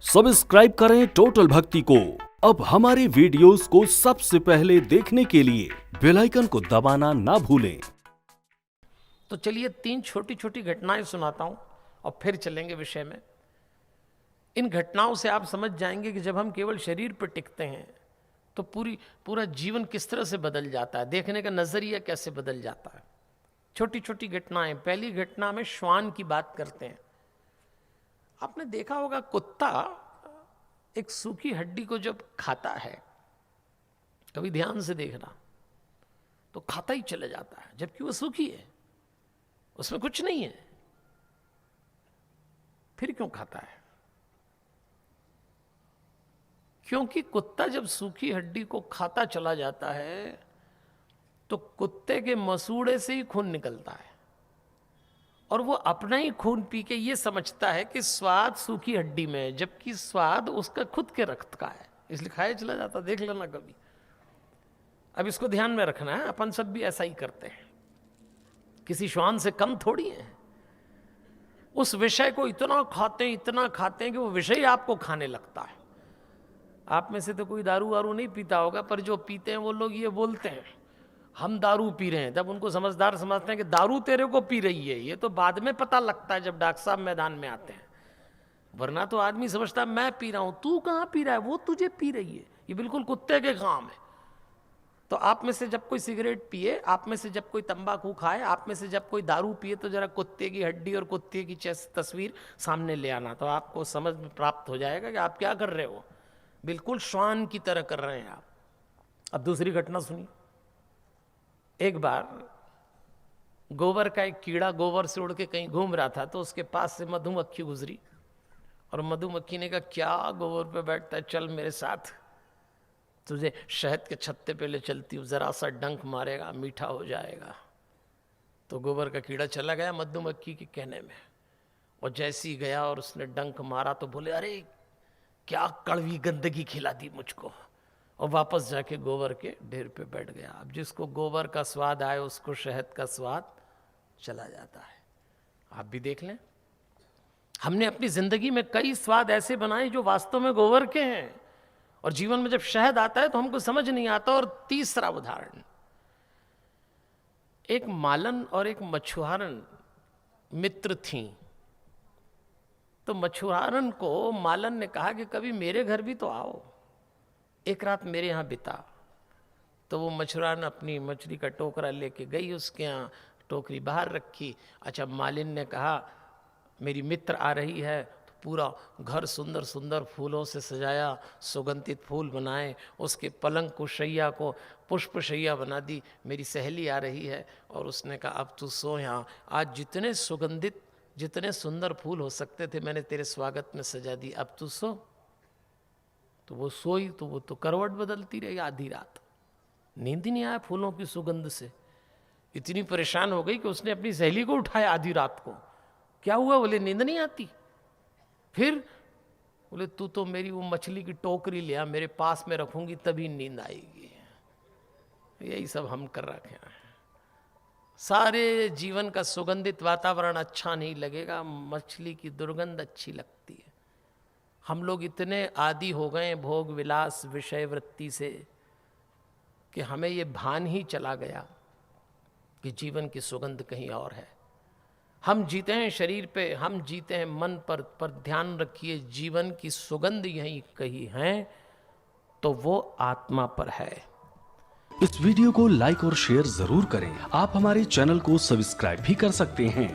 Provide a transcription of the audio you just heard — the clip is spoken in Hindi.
सब्सक्राइब करें टोटल भक्ति को। अब हमारे वीडियोस को सबसे पहले देखने के लिए बेल आइकन को दबाना ना भूलें। तो चलिए 3 छोटी छोटी घटनाएं सुनाता हूं और फिर चलेंगे विषय में। इन घटनाओं से आप समझ जाएंगे कि जब हम केवल शरीर पर टिकते हैं तो पूरा जीवन किस तरह से बदल जाता है, देखने का नजरिया कैसे बदल जाता है। छोटी छोटी घटनाएं। पहली घटना में श्वान की बात करते हैं। आपने देखा होगा कुत्ता एक सूखी हड्डी को जब खाता है, कभी ध्यान से देखना, तो खाता ही चला जाता है, जबकि वो सूखी है, उसमें कुछ नहीं है, फिर क्यों खाता है? क्योंकि कुत्ता जब सूखी हड्डी को खाता चला जाता है तो कुत्ते के मसूड़े से ही खून निकलता है और वो अपना ही खून पी के ये समझता है कि स्वाद सूखी हड्डी में है, जबकि स्वाद उसका खुद के रक्त का है, इसलिए खाया चला जाता। देख लेना कभी। अब इसको ध्यान में रखना है, अपन सब भी ऐसा ही करते हैं, किसी श्वान से कम थोड़ी है। उस विषय को इतना खाते हैं कि वो विषय आपको खाने लगता है। आप में से तो कोई दारू वारू नहीं पीता होगा, पर जो पीते हैं वो लोग ये बोलते हैं हम दारू पी रहे हैं, तब उनको समझदार समझते हैं कि दारू तेरे को पी रही है। ये तो बाद में पता लगता है जब डॉक्टर साहब मैदान में आते हैं, वरना तो आदमी समझता है मैं पी रहा हूं, तू कहां पी रहा है, वो तुझे पी रही है। ये बिल्कुल कुत्ते के काम है। तो आप में से जब कोई सिगरेट पिए, आप में से जब कोई तंबाकू खाए, आप में से जब कोई दारू पिए, तो जरा कुत्ते की हड्डी और कुत्ते की तस्वीर सामने ले आना, तो आपको समझ में प्राप्त हो जाएगा कि आप क्या कर रहे हो। बिल्कुल श्वान की तरह कर रहे हैं आप। अब दूसरी घटना सुनिए। एक बार गोबर का एक कीड़ा गोबर से उड़ के कहीं घूम रहा था, तो उसके पास से मधुमक्खी गुजरी और मधुमक्खी ने कहा क्या गोबर पे बैठता है, चल मेरे साथ, तुझे शहद के छत्ते पे ले चलती हूँ, जरा सा डंक मारेगा मीठा हो जाएगा। तो गोबर का कीड़ा चला गया मधुमक्खी के कहने में, और जैसे ही गया और उसने डंक मारा तो बोले अरे क्या कड़वी गंदगी खिला दी मुझको, और वापस जाके गोबर के ढेर पे बैठ गया। अब जिसको गोबर का स्वाद आए उसको शहद का स्वाद चला जाता है। आप भी देख लें, हमने अपनी जिंदगी में कई स्वाद ऐसे बनाए जो वास्तव में गोबर के हैं, और जीवन में जब शहद आता है तो हमको समझ नहीं आता। और तीसरा उदाहरण, एक मालन और एक मछुआरन मित्र थीं। तो मछुआरन को मालन ने कहा कि कभी मेरे घर भी तो आओ, एक रात मेरे यहाँ बिता। तो वो मछुआरन अपनी मछली का टोकरा लेके गई, उसके यहाँ टोकरी बाहर रखी। अच्छा, मालिन ने कहा मेरी मित्र आ रही है, तो पूरा घर सुंदर सुंदर फूलों से सजाया, सुगंधित फूल बनाए, उसके पलंग को शैया को पुष्प शैया बना दी। मेरी सहेली आ रही है और उसने कहा अब तू सो यहाँ, आज जितने सुगंधित जितने सुंदर फूल हो सकते थे मैंने तेरे स्वागत में सजा दी, अब तू सो। तो वो सोई, तो वो तो करवट बदलती रही आधी रात, नींद ही नहीं आया फूलों की सुगंध से। इतनी परेशान हो गई कि उसने अपनी सहेली को उठाया आधी रात को। क्या हुआ? बोले नींद नहीं आती। फिर बोले तू तो मेरी वो मछली की टोकरी ले आ, मेरे पास में रखूंगी तभी नींद आएगी। यही सब हम कर रखे हैं। सारे जीवन का सुगंधित वातावरण अच्छा नहीं लगेगा, मछली की दुर्गंध अच्छी लगती है। हम लोग इतने आदी हो गए भोग विलास विषय वृत्ति से कि हमें ये भान ही चला गया कि जीवन की सुगंध कहीं और है। हम जीते हैं शरीर पे, हम जीते हैं मन पर ध्यान रखिए जीवन की सुगंध यहीं कहीं है तो वो आत्मा पर है। इस वीडियो को लाइक और शेयर जरूर करें। आप हमारे चैनल को सब्सक्राइब भी कर सकते हैं।